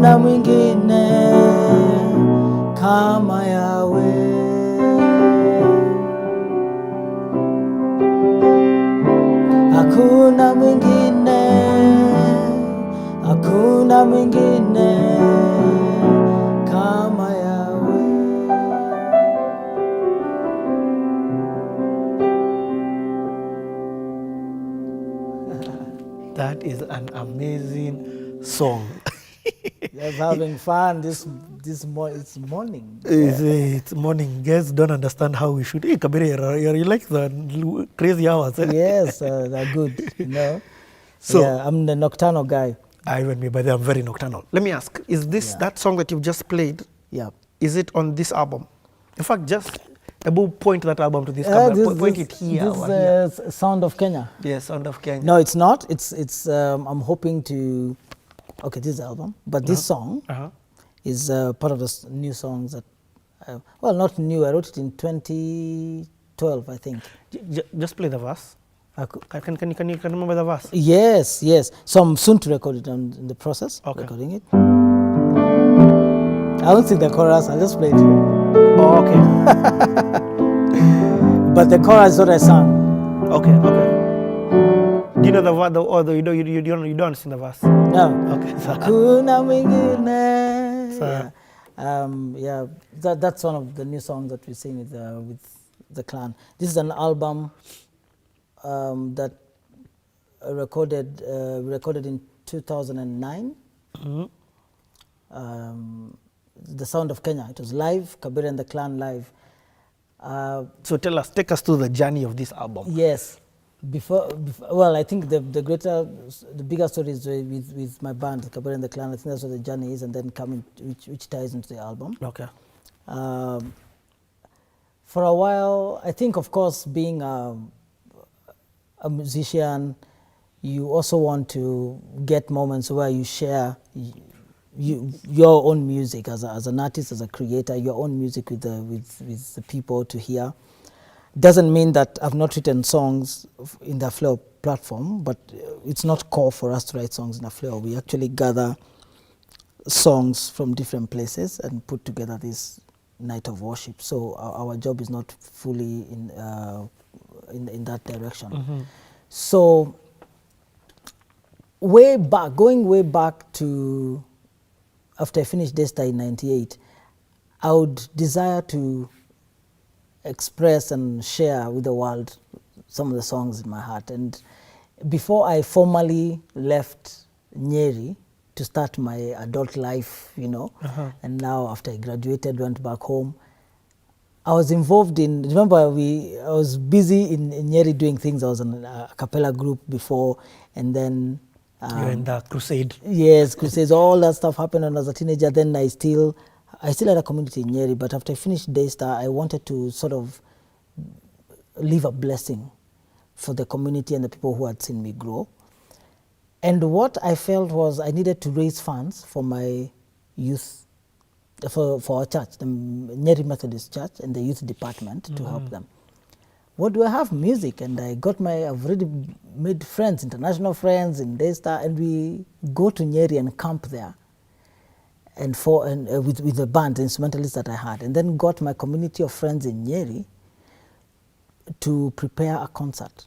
hakuna mwingine kama yawe. Hakuna mwingine, hakuna mwingine kama yawe. That is an amazing song. Just having fun this it's morning. It's morning. Guys don't understand how we should. Hey, Kaberia, you like the crazy hours? Yes, they're good. You know. So yeah, I'm the nocturnal guy. Even me, but I'm very nocturnal. Let me ask: is this that song that you've just played? Yeah. Is it on this album? In fact, just above point that album to this camera. Point it here. This Sound of Kenya. Yes, Sound of Kenya. No, it's not. It's. I'm hoping to. Okay, this album, but this song is part of the new songs that. Well, not new. I wrote it in 2012, I think. Just play the verse. Can you remember the verse? Yes, yes. So I'm soon to record it. I'm in the process of recording it. I won't sing the chorus. I'll just play it. Oh, okay. But the chorus is what I sang. Okay, okay. Do you know the verse, or you don't sing the verse? No. Okay. Hakuna mwingine. Yeah, that's one of the new songs that we sing with the clan. This is an album that recorded in 2009. The Sound of Kenya. It was live, Kaberia and the Clan live. So take us through the journey of this album. Yes. Well, I think the bigger story is with my band, Kaberia and the Clan. I think that's what the journey is, and then which ties into the album. Okay. For a while, I think, of course, being a musician, you also want to get moments where you share your own music as an artist, as a creator, your own music with the people to hear. Doesn't mean that I've not written songs in the Flow platform, but it's not core for us to write songs in the Flow. We actually gather songs from different places and put together this night of worship. So our job is not fully in that direction. So going way back to after I finished Daystar in '98, I would desire to express and share with the world some of the songs in my heart. And before I formally left Nyeri to start my adult life, and now after I graduated, went back home, I was involved in, I was busy in Nyeri doing things. I was in a cappella group before, and then you're in the crusade. Yes, crusades, all that stuff happened when I was a teenager. Then I still had a community in Nyeri, but after I finished Daystar, I wanted to sort of leave a blessing for the community and the people who had seen me grow. And what I felt was I needed to raise funds for my youth, for our church, the Nyeri Methodist Church and the youth department to help them. What do I have? Music. And I've already made friends, international friends in Daystar, and we go to Nyeri and camp there. And with the band, the instrumentalists that I had, and then got my community of friends in Nyeri to prepare a concert.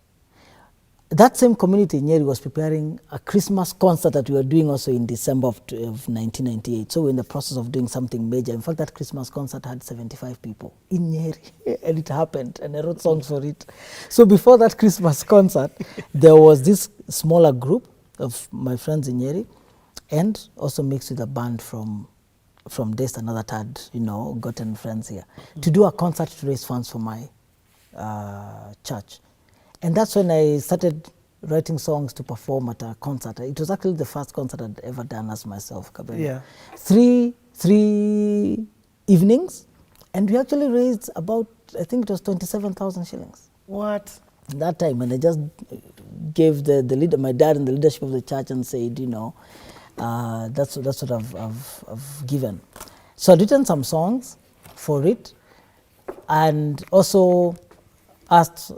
That same community in Nyeri was preparing a Christmas concert that we were doing also in December of 1998. So we're in the process of doing something major. In fact, that Christmas concert had 75 people in Nyeri, and it happened, and I wrote songs for it. So before that Christmas concert, there was this smaller group of my friends in Nyeri, and also mixed with a band from Daystar, another third, gotten friends here, to do a concert to raise funds for my church. And that's when I started writing songs to perform at a concert. It was actually the first concert I'd ever done as myself, Kaberia. Yeah. Three evenings, and we actually raised about, I think it was 27,000 shillings. What? That time, and I just gave the leader, my dad, and the leadership of the church, and said, that's what I've given. So I'd written some songs for it, and also asked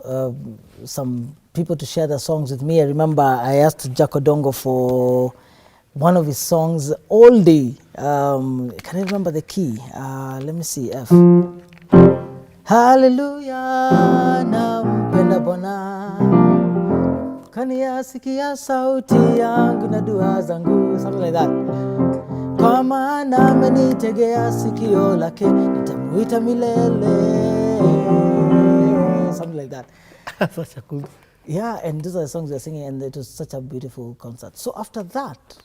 some people to share their songs with me. I remember I asked Jack Odongo for one of his songs all day. Can I remember the key? Let me see. F. Hallelujah, nampenda Bwana, kaniyasikia sauti yangu na dua zangu, something like that. Kwa maana amenitegea sikio lake, nitamuita milele, something like that. Such a cool. Yeah, and those are the songs we are singing, and it was such a beautiful concert. So after that,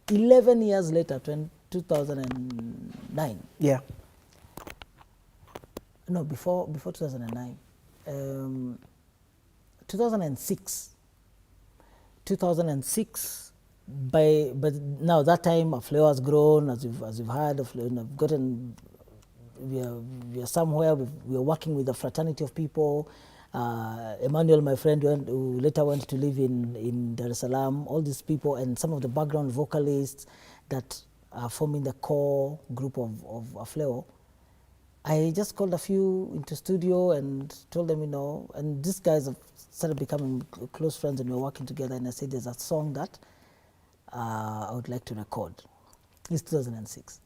11 years later, 2009. Yeah. No, before 2009. 2006. 2006. But now that time, Afleo has grown, as you've heard. I've gotten. We are somewhere. We are working with a fraternity of people. Emmanuel, my friend, who later went to live in Dar es Salaam. All these people and some of the background vocalists that are forming the core group of Afleo. I just called a few into studio and told them, and these guys have started becoming close friends, and we're working together. And I said, there's a song that I would like to record. It's 2006.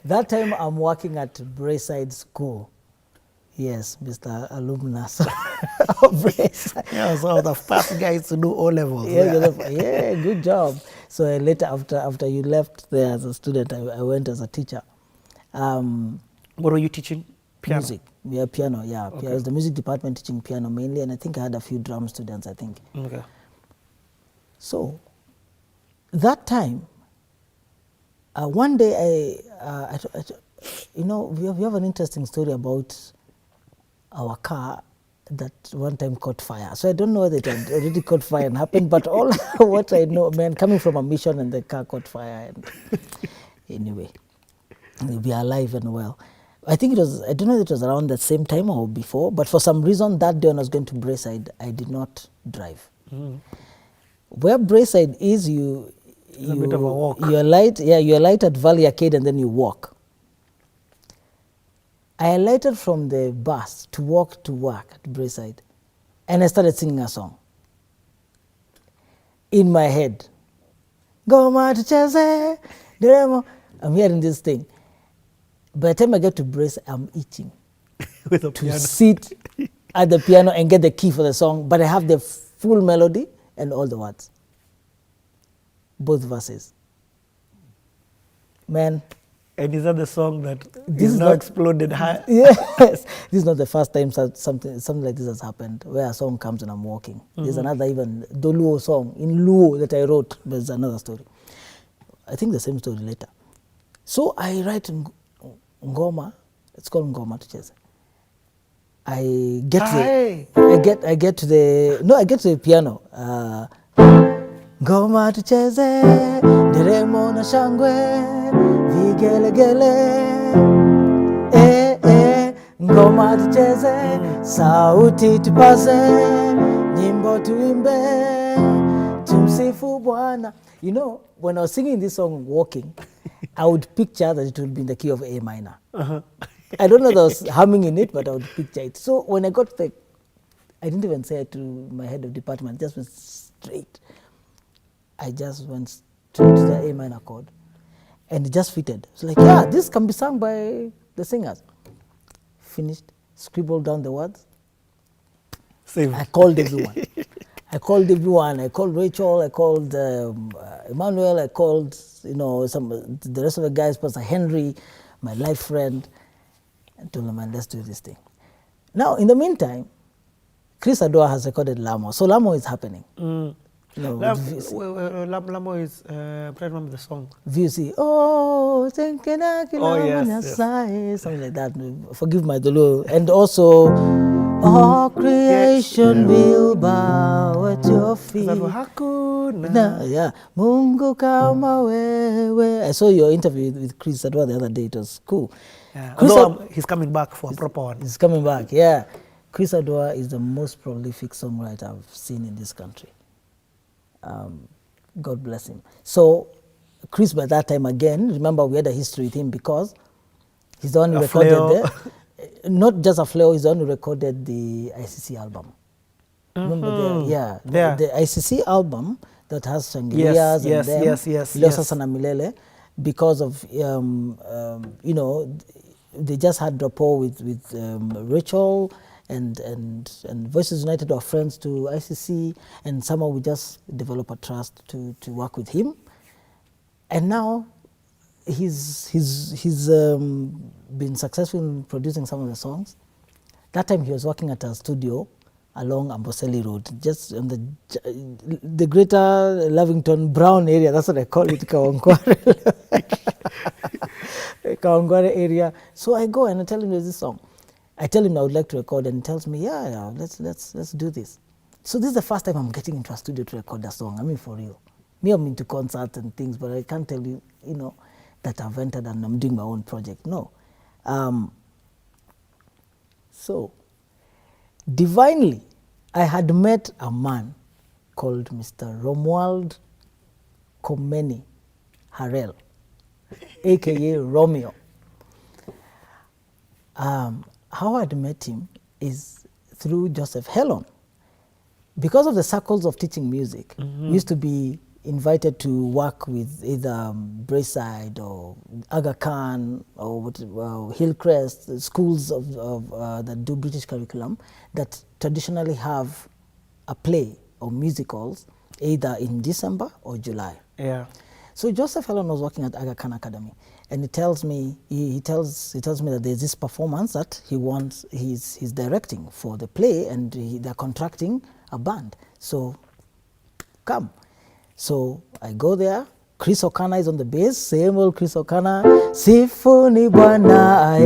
That time I'm working at Brayside School. Yes, Mr. Alumnus of Brayside. Yeah, so the first guys to do O levels. Yeah, good job. So later, after you left there as a student, I went as a teacher. What were you teaching? Piano? Music. Yeah, piano. Yeah, Okay. I was the music department teaching piano mainly, and I think I had a few drum students. I think. Okay. So that time, one day we have an interesting story about our car that one time caught fire. So I don't know whether it had already caught fire and happened, but all what I know, man, coming from a mission and the car caught fire. And anyway, we are alive and well. I think it was, I don't know if it was around the same time or before, but for some reason that day when I was going to Brayside, I did not drive. Mm. Where Brayside is, a bit of a walk. You alight at Valley Arcade and then you walk. I alighted from the bus to walk to work at Brayside, and I started singing a song. In my head, Ngoma tucheze, deremo. I'm hearing this thing. By the time I get to Brayside, I'm itching With a to piano. sit at the piano and get the key for the song, but I have the full melody and all the words. Both verses. Man. And is that the song that This is is now not- exploded high? Yes, this is not the first time something like this has happened, where a song comes and I'm walking. There's another even Doluo song in Luo that I wrote, but it's another story. I think the same story later. So I write Ngoma, it's called Ngoma tucheze. I get to the piano. Ngoma tucheze, deremo na shangwe, vigelegele. Ngoma tucheze, sauti tupase, nyimbo tuimbe, tumsifu Bwana. You know, when I was singing this song, walking, I would picture that it would be in the key of A minor. Uh-huh. I don't know there was humming in it, but I would picture it. So when I got I didn't even say it to my head of department, just went straight. I just went straight to the A minor chord, and it just fitted. It's like, yeah, this can be sung by the singers. Finished, scribbled down the words. Same. I called everyone. I called Rachel, I called Emmanuel, I called the rest of the guys, Pastor Henry, my life friend, and told them, man, let's do this thing. Now, in the meantime, Chris Adua has recorded Lamo, so Lamo is happening. Mm. Lamo is, I don't remember the song. VC, yes. something like that. Forgive my Dolo. And also, all creation will bow at your feet. Yeah, Mungu kama wewe. I saw your interview with Chris Adwa the other day. It was cool. Yeah. Chris He's coming back for a proper one. He's coming back, yeah. Chris Adwa is the most prolific songwriter I've seen in this country. God bless him. So, Chris, by that time again, remember we had a history with him because he's the one who recorded not just Afleo, he's the one who recorded the ICC album. Remember the ICC album, that has Shangilias and them. Yes. Ilosa Sana Milele, because of, you know, they just had rapport with Rachel and Voices United were friends to ICC, and somehow we just develop a trust to work with him. And now he's been successful in producing some of the songs. That time he was working at a studio along Amboseli Road, just on the greater Lavington Brown area. That's what I call it, Kawangware. Kawangware area. So I go and I tell him there's this song. I tell him I would like to record, and he tells me, yeah, let's do this. So this is the first time I'm getting into a studio to record a song. I mean, for real. Me, I'm into concerts and things, but I can't tell you, you know, that I've entered and I'm doing my own project. No. So, divinely, I had met a man called Mr. Romuald Komeni Harel, aka Romeo. How I'd met him is through Joseph Hellon. Because of the circles of teaching music, we used to be invited to work with either Braeside or Aga Khan or Hillcrest, schools that do British curriculum that traditionally have a play or musicals either in December or July. Yeah. So Joseph Hellon was working at Aga Khan Academy, and he tells me he tells me that there's this performance that he wants he's directing for the play, and they're contracting a band. So come. So I go there. Chris O'Connor is on the bass, same old Chris O'Connor. Sifuni Bwana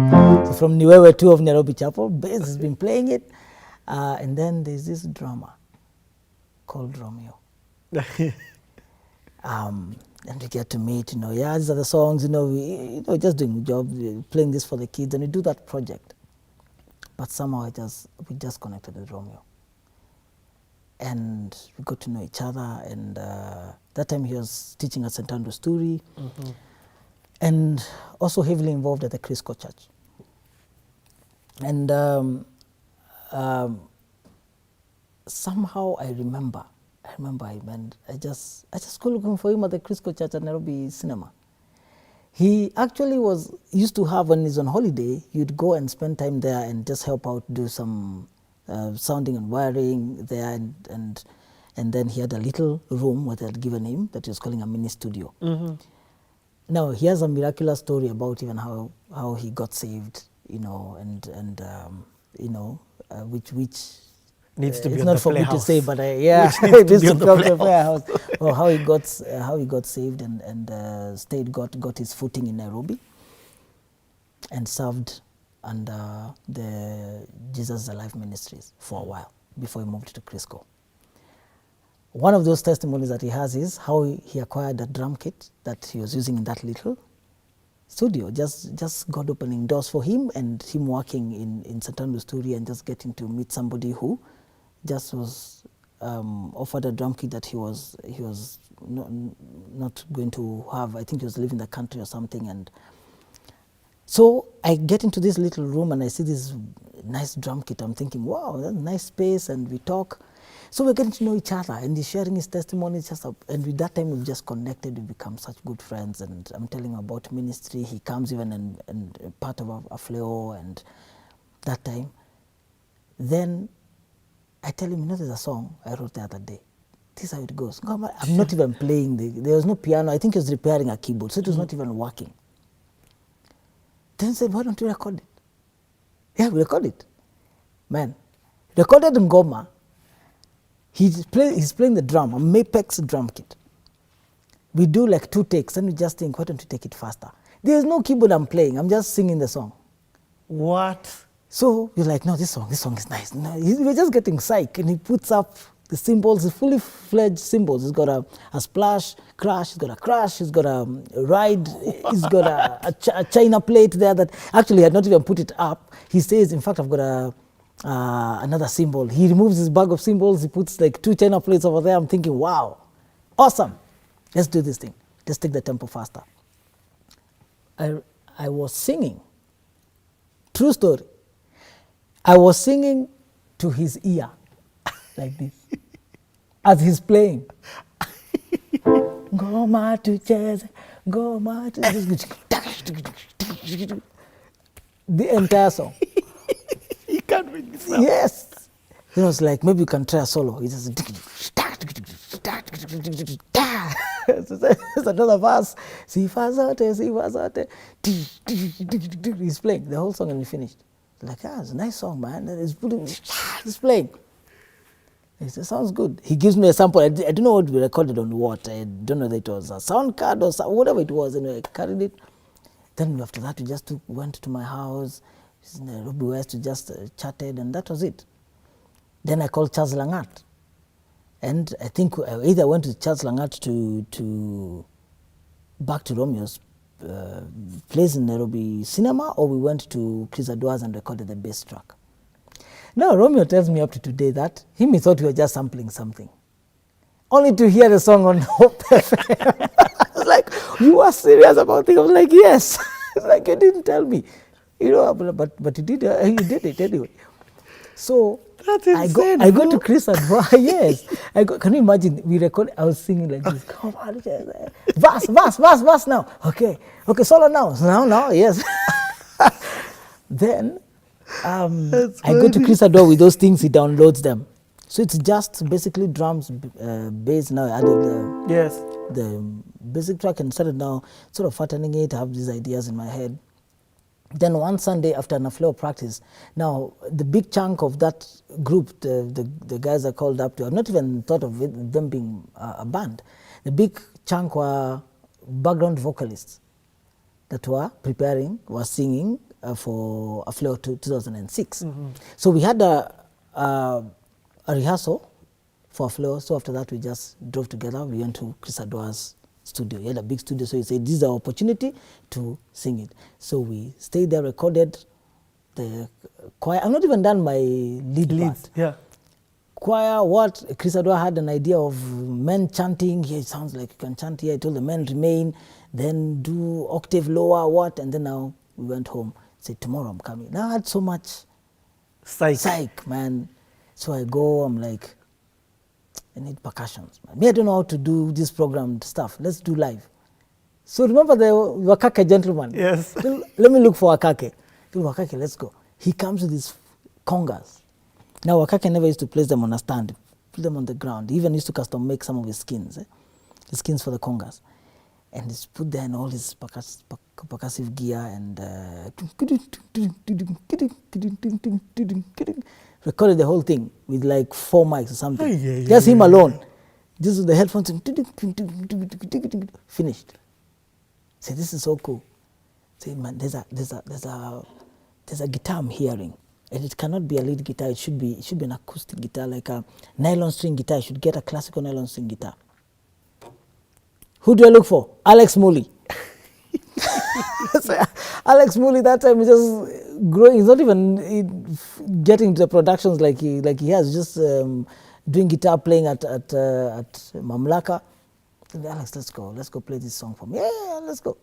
Aye. So from Upewe 2 of Nairobi Chapel, bass has been playing it. And then there's this drummer called Romeo. And we get to meet, you know, yeah, these are the songs, you know, just doing the job, playing this for the kids, and we do that project. But somehow we just connected with Romeo. And we got to know each other, and that time he was teaching at St. Andrew's Turi, and also heavily involved at the Crisco Church. And somehow I remember I just go looking for him at the Crisco Church at Nairobi Cinema. He actually used to have, when he's on holiday, you'd go and spend time there and just help out, do some sounding and wiring there, and then he had a little room what they had given him that he was calling a mini studio. Now he has a miraculous story about even how he got saved, you know, and you know, which needs to be it's on not the for me to playhouse. say, but yeah, Which needs to be on the playhouse. Or how he got saved and got his footing in Nairobi and served under the Jesus is Alive ministries for a while before he moved to Crisco. One of those testimonies that he has is how he acquired a drum kit that he was using in that little studio. Just God opening doors for him, and him working in St. Andrew's Turi, and just getting to meet somebody who just was offered a drum kit that he was not going to have. I think he was leaving the country or something. And so I get into this little room and I see this nice drum kit. I'm thinking, wow, that's a nice space, and we talk. So we're getting to know each other, and he's sharing his testimony. And with that time, we've just connected. We've become such good friends. And I'm telling him about ministry. He comes even and part of a fleo. And that time, then I tell him, you know, there's a song I wrote the other day. This is how it goes. I'm not even playing. There was no piano. I think he was repairing a keyboard, so it was not even working. Then he said, why don't you record it? Yeah, we record it. Man, recorded Ngoma. He's playing the drum, a Mapex drum kit. We do like 2 takes, and we just think, why don't you take it faster? There's no keyboard I'm playing. I'm just singing the song. What? So we're like, no, this song is nice. No, we're just getting psyched, and he puts up the cymbals, the fully fledged cymbals. He's got a splash, crash, he's got a crash, he's got a ride, he's got a china plate there that actually had not even put it up. He says, in fact, I've got another cymbal. He removes his bag of cymbals, he puts like 2 china plates over there. I'm thinking, wow, awesome. Let's do this thing. Let's take the tempo faster. I was singing. True story. I was singing to his ear like this. as he's playing. Ngoma tucheze, ngoma tucheze. The entire song. You can't make this up. Yes. He was like, maybe you can try a solo. He just it's another verse. Sifa zote, sifa zote. He's playing the whole song and we finished. Like, it's a nice song, man. He's playing. He said, sounds good. He gives me a sample. I don't know what we recorded on what. I don't know whether it was a sound card or whatever it was. Anyway, I carried it. Then after that, we just went to my house in Nairobi West. We just chatted, and that was it. Then I called Charles Langat. And I think I either went to Charles Langat to back to Romeo's place in Nairobi Cinema, or we went to Chris Adwa's and recorded the bass track. Now, Romeo tells me up to today that he thought we were just sampling something, only to hear the song on Hope FM. I was like, you are serious about it? I was like, yes. It's like, you didn't tell me. You know, but you did it anyway. So That's insane, I go to Chris Adwa. Yes. Can you imagine? We record, I was singing like this. Come on, verse now. Okay, solo now, yes. Then I go to Chris Adwa with those things, he downloads them. So it's just basically drums, bass. Now I added the basic track and started now sort of fattening it. I have these ideas in my head. Then one Sunday after an Afleo practice, now the big chunk of that group, the guys I called up to, I've not even thought of them being a band. The big chunk were background vocalists that were singing for Afleo 2006. Mm-hmm. So we had a rehearsal for Afleo. So after that, we just drove together. We went to Chris Adwa's studio. He had a big studio, so he said, this is our opportunity to sing it. So we stayed there, recorded the choir. I've not even done my lead part. Yeah. Choir, what? Chris Adwa had an idea of men chanting. Here it sounds like you can chant here. I told the men remain, then do octave lower, what? And then now we went home. Said, tomorrow I'm coming. Now I had so much psych, man. So I go, I'm like, I need percussions. Me, I don't know how to do this programmed stuff. Let's do live. So remember the Wakake gentleman? Yes. Let me look for Wakake. Wakake, let's go. He comes with his congas. Now Wakake never used to place them on a stand. Put them on the ground. He even used to custom make some of his skins. His skins for the congas. And he's put there in all his percussive gear and recorded the whole thing with like 4 mics or something. Just him alone. This is the headphones. Finished. Say, this is so cool. Say, man, there's a guitar I'm hearing, and it cannot be a lead guitar. It should be an acoustic guitar, like a nylon string guitar. I should get a classical nylon string guitar. Who do I look for? Alex Mooley. So, Alex Mooley that time is just growing. He's not even getting to the productions like he has. Just doing guitar playing at Mamlaka. Said, Alex, let's go play this song for me. Yeah, let's go.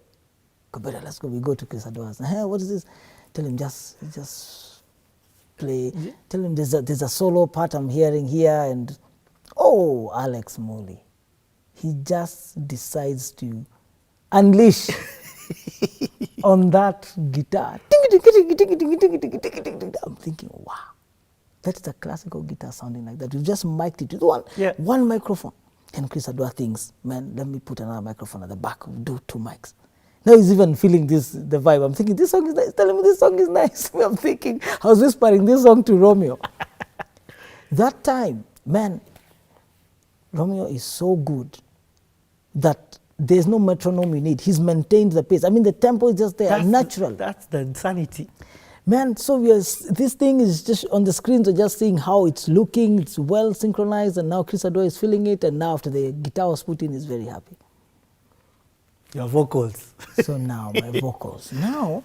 Kaberia, let's go. We go to Chris Adwa's. Hey, what is this? Tell him just play. Yeah. Tell him there's a solo part I'm hearing here, and Alex Mooley. He just decides to unleash on that guitar. I'm thinking, wow, that's a classical guitar sounding like that. We've just mic'd it with one microphone. And Chris Adwa thinks, man, let me put another microphone at the back, do 2 mics. Now he's even feeling the vibe. I'm thinking, this song is nice. Tell him this song is nice. I'm thinking, I was whispering this song to Romeo. That time, man, Romeo is so good that there's no metronome you need. He's maintained the pace. I mean, the tempo is just there, natural. That's the insanity. Man, so this thing is just on the screens, we're just seeing how it's looking, it's well synchronized, and now Chris Adwa is feeling it, and now after the guitar was put in, he's very happy. Your vocals. So now, my vocals. Now,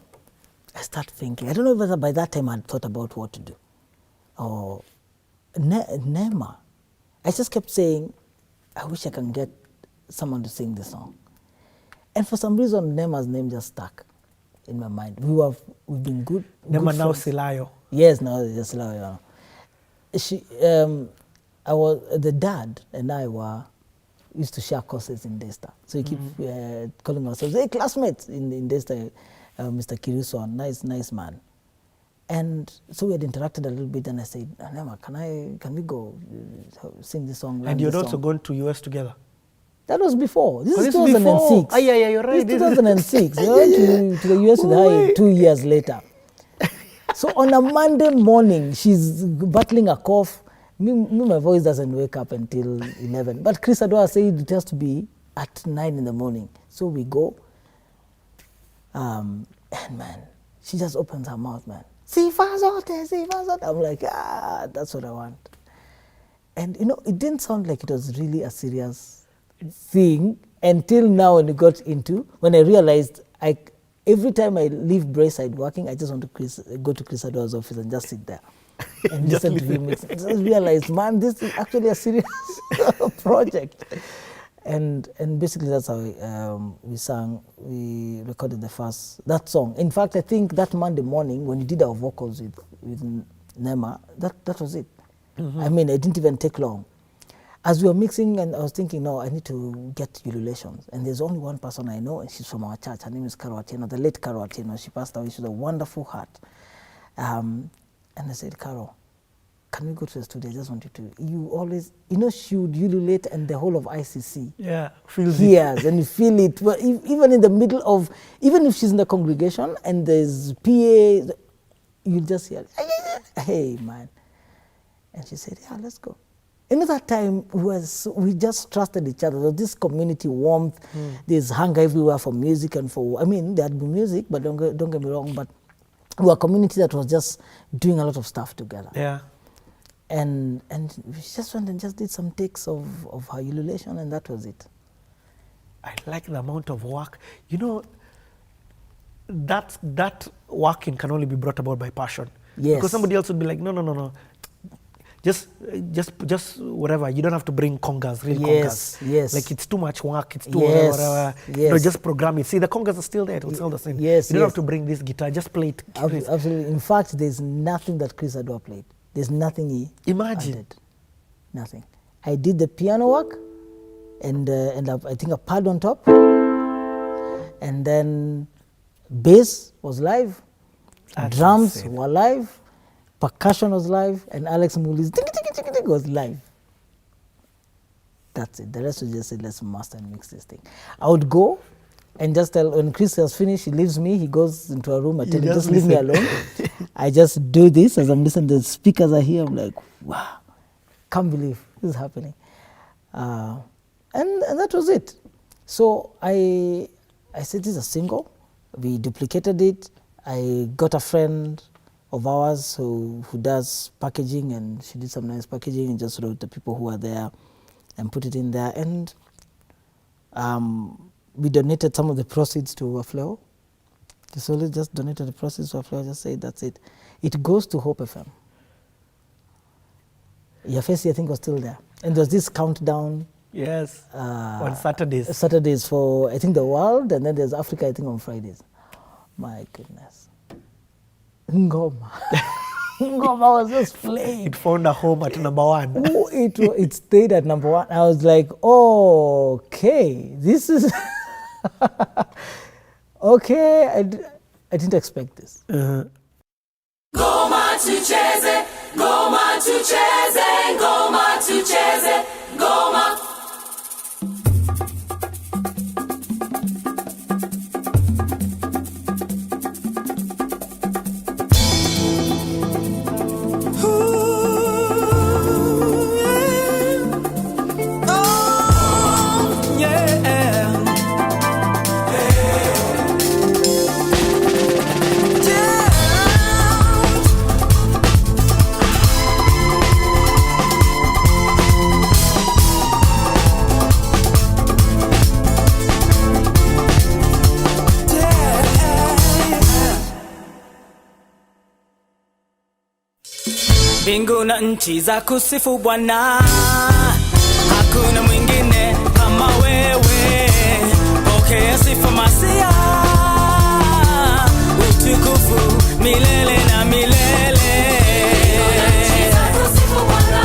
I start thinking, I don't know whether by that time I'd thought about what to do. Or Nema. I just kept saying, I wish I can get someone to sing this song. And for some reason, Nema's name just stuck in my mind. We've been good. Nema now Silayo. Yes, now it's just Silayo. the dad and I used to share courses in Daystar. So we keep calling ourselves, hey, classmates in Daystar, Mr. Kiruso, nice man. And so we had interacted a little bit, and I said, Nema, can we go sing this song? And you had also gone to US together? That was before. This is 2006. Oh, yeah, you're right. This is 2006. We went to the US with her 2 years later. So on a Monday morning, she's battling a cough. My voice doesn't wake up until 11. But Chris Adwa said it has to be at 9 in the morning. So we go. And man, she just opens her mouth, man. Sifa zote, Sifa zote. I'm like, that's what I want. And it didn't sound like it was really a serious thing until now when when I realized every time I leave Braeside working, I just want to go to Chris Adwa's office and just sit there and listen to him. I just realized, man, this is actually a serious project. And basically that's how we recorded that song. In fact, I think that Monday morning when we did our vocals with Nema, that was it. Mm-hmm. I mean, it didn't even take long. As we were mixing, and I was thinking, no, I need to get ululations. And there's only one person I know, and she's from our church. Her name is Caro Atieno, the late Caro Atieno. She passed away. She was a wonderful heart. And I said, Caro, can we go to the studio? I just want you always, she would ululate, and the whole of ICC hears and you feel it. But even in the middle of, even if she's in the congregation and there's PA, you just hear, hey, man. And she said, yeah, let's go. Another time, we just trusted each other. There was this community warmth. There's hunger everywhere for music and there had been music, but don't get me wrong, but we were a community that was just doing a lot of stuff together. Yeah. And we just went and just did some takes of her ululation, and that was it. I like the amount of work. That working can only be brought about by passion. Yes. Because somebody else would be like, no. Just whatever. You don't have to bring congas, real congas. Yes. Like it's too much work. It's too whatever. Yes. Just program it. See, the congas are still there. It will sound the same. Yes. You don't have to bring this guitar. Just play it. Absolutely. In fact, there's nothing that Chris Adwa played. There's nothing he added. Nothing. I did the piano work, and I think a pad on top, and then bass was live, drums were live. Percussion was live, and Alex Muli's was live. That's it. The rest was just say, let's master and mix this thing. I would go and just tell, when Chris has finished, he leaves me, he goes into a room, I tell him, just leave me alone. I just do this as I'm listening, the speakers are here, I'm like, wow, can't believe this is happening. And that was it. So I said, this is a single. We duplicated it. I got a friend of ours who does packaging, and she did some nice packaging and just wrote the people who are there and put it in there. And we donated some of the proceeds to Upewe. So we just donated the proceeds to Upewe, just say that's it. It goes to Hope FM. Yafesi, I think, was still there. And there's this countdown. Yes, on Saturdays. Saturdays for, I think, the world, and then there's Africa, I think, on Fridays. My goodness. Ngoma. Ngoma was just playing. It found a home at number one. Oh, it stayed at number one. I was like, oh, okay, this is... okay, I didn't expect this. Ngoma tucheze, ngoma tucheze, ngoma tucheze, ngoma. Mbingu na nchi za kusifu Bwana, hakuna mwingine kama wewe. Pokea sifa Masia, utukufu milele na milele. Mbingu na nchi za kusifu Bwana,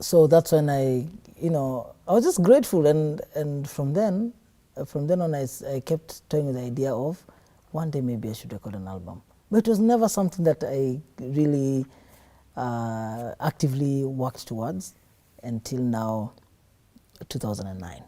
So that's when I was just grateful, and from then on, I kept toying with the idea of one day maybe I should record an album. But it was never something that I really actively worked towards until now, 2009.